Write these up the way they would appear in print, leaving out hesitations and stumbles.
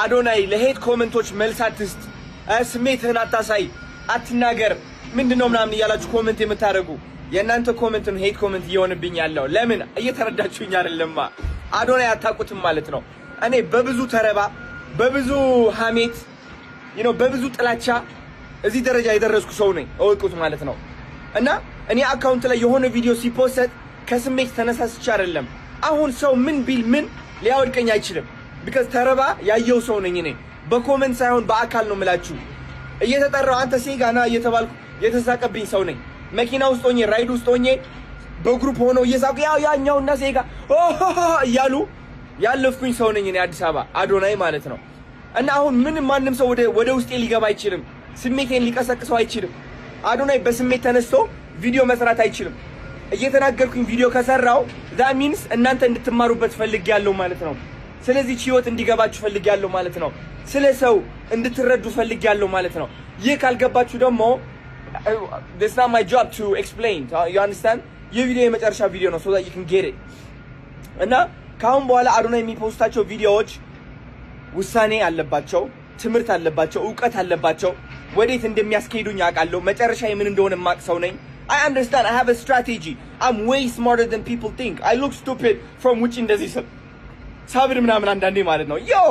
አዶናይ ለሄት ኮሜንቶች መልስ አትስጥ፣ ስሜትህን አታሳይ፣ አትናገር ምንድነው ምናምን እያላችሁ ኮሜንት የምታደርጉ የእናንተ ኮሜንት ነው ሄት ኮሜንት እየሆነብኝ ያለው። ለምን እየተረዳችሁኝ አይደለማ? አዶናይ አታውቁትም ማለት ነው። እኔ በብዙ ተረባ በብዙ ሐሜት በብዙ ጥላቻ እዚህ ደረጃ የደረስኩ ሰው ነኝ፣ እወቁት ማለት ነው። እና እኔ አካውንት ላይ የሆነ ቪዲዮ ሲፖስት ከስሜት ተነሳስቼ አይደለም። አሁን ሰው ምን ቢል ምን ሊያወድቀኝ አይችልም። ቢካዝ ተረባ ያየው ሰው ነኝ እኔ። በኮሜንት ሳይሆን በአካል ነው የምላችሁ። እየተጠራው አንተ ሴጋና እየተባልኩ የተሳቀብኝ ሰው ነኝ። መኪና ውስጥ ሆኜ ራይድ ውስጥ ሆኜ በግሩፕ ሆኖ እየሳቁ ያኛውና ሴጋ እያሉ ያለፍኩኝ ሰው ነኝ እኔ አዲስ አበባ አዶናይ ማለት ነው። እና አሁን ምንም ማንም ሰው ወደ ውስጤ ሊገባ አይችልም። ስሜቴን ሊቀሰቅሰው አይችልም። አዶናይ በስሜት ተነስቶ ቪዲዮ መስራት አይችልም። እየተናገርኩኝ ቪዲዮ ከሰራው that means እናንተ እንድትማሩበት ፈልጌያለሁ ማለት ነው። ስለዚህ ህይወት እንዲገባችሁ ፈልጌያለሁ ማለት ነው። ስለ ሰው እንድትረዱ ፈልጌያለሁ ማለት ነው። ይህ ካልገባችሁ ደግሞ this is not my job to explain, you understand? ይህ ቪዲዮ የመጨረሻ ቪዲዮ ነው so that you can get it። እና ካሁን በኋላ አዶናይ የሚፖስታቸው ቪዲዮዎች ውሳኔ አለባቸው፣ ትምህርት አለባቸው፣ ዕውቀት አለባቸው። ወዴት እንደሚያስኬዱኝ አውቃለሁ። መጨረሻ ምን እንደሆነ ማቅ ሰው ነኝ። I understand, I have a strategy. I'm way smarter than people think. I look stupid from which እንደዚህ ሳብር ምናምን አንዳንዴ ማለት ነው። Yo,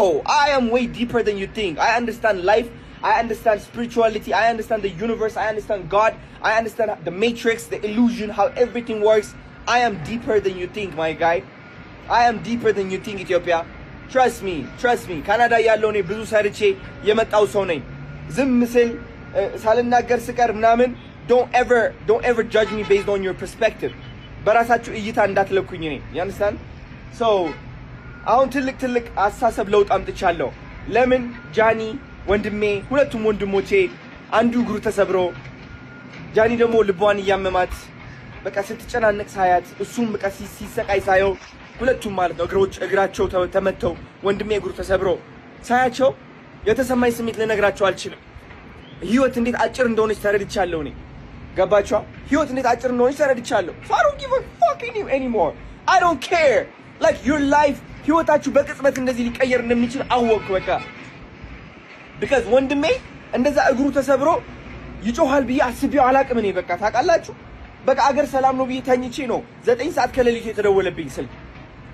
I am way deeper than you think. I understand life. I understand spirituality. I understand the universe. I understand God. I understand the matrix, the illusion, how everything works. I am deeper than you think, my guy. I am deeper than you think, Ethiopia. Trust me, trust me. ካናዳ ያለው እኔ ብዙ ሰርቼ የመጣው ሰው ነኝ። ዝም ስል ሳልናገር ስቀር ምናምን don't ever judge me based on your perspective. በራሳችሁ እይታ እንዳትለኩኝ እኔ you understand? So አሁን ትልቅ አስተሳሰብ ለውጥ አምጥቻለሁ። ለምን ጃኒ ወንድሜ፣ ሁለቱም ወንድሞቼ አንዱ እግሩ ተሰብሮ ጃኒ ደግሞ ልቧን እያመማት በቃ ስትጨናነቅ ሳያት እሱም በቃ ሲሰቃይ ሳየው ሁለቱም ማለት ነው እግራቸው ተመተው ወንድሜ እግሩ ተሰብሮ ሳያቸው የተሰማኝ ስሜት ልነግራቸው አልችልም። ህይወት እንዴት አጭር እንደሆነች ተረድቻለሁ እኔ። ገባችሁ? ህይወት እንዴት አጭር እንደሆነች ተረድቻለሁ። So I don't give a fuck anymore. I don't care. Like your life ህይወታችሁ በቅጽበት እንደዚህ ሊቀየር እንደሚችል አወቅኩ በቃ። because ወንድሜ እንደዛ እግሩ ተሰብሮ ይጮሃል ብዬ አስቤው አላቅም እኔ በቃ ታውቃላችሁ። በቃ አገር ሰላም ነው ብዬ ተኝቼ ነው 9 ሰዓት ከሌሊቱ የተደወለብኝ ስልክ።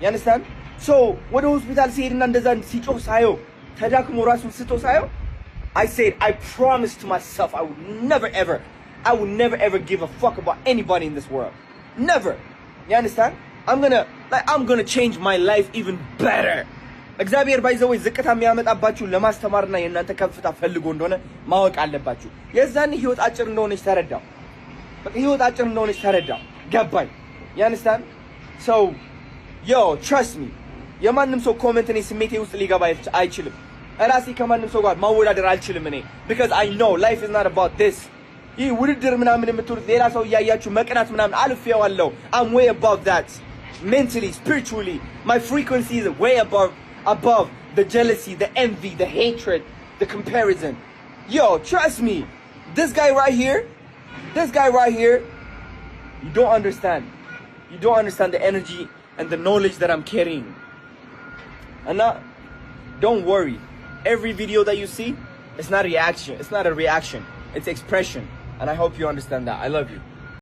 you understand? So ወደ ሆስፒታል ሲሄድና እንደዛ ሲጮህ ሳየው ተዳክሞ ራሱን ስቶ ሳየው I said, I promised to myself I would never ever give a fuck about anybody in this world. Never. You understand? I'm gonna change my life even better. እግዚአብሔር ባይዘው ዝቅታ የሚያመጣባችሁ ለማስተማርና የእናንተ ከፍታ ፈልጎ እንደሆነ ማወቅ አለባችሁ። የዛኔ ህይወት አጭር እንደሆነች ተረዳው። በቃ ህይወት አጭር እንደሆነች ተረዳው። ገባኝ። you understand? So yo, trust me. የማንም ሰው ኮሜንት እኔ ስሜቴ ውስጥ ሊገባ አይችልም። እራሴ ከማንም ሰው ጋር ማወዳደር አልችልም እኔ because I know life is not about this። ይህ ውድድር ምናምን የምትሉት ሌላ ሰው እያያችሁ መቅናት ምናምን አልፌዋለሁ። I'm way above that. Mentally, spiritually, my frequency is way above the jealousy, the envy, the hatred, the comparison. Yo, trust me. This guy right here, you don't understand. You don't understand the energy and the knowledge that I'm carrying. And don't worry. Every video that you see, it's not a reaction. It's not a reaction. It's expression. And I hope you understand that. I love you.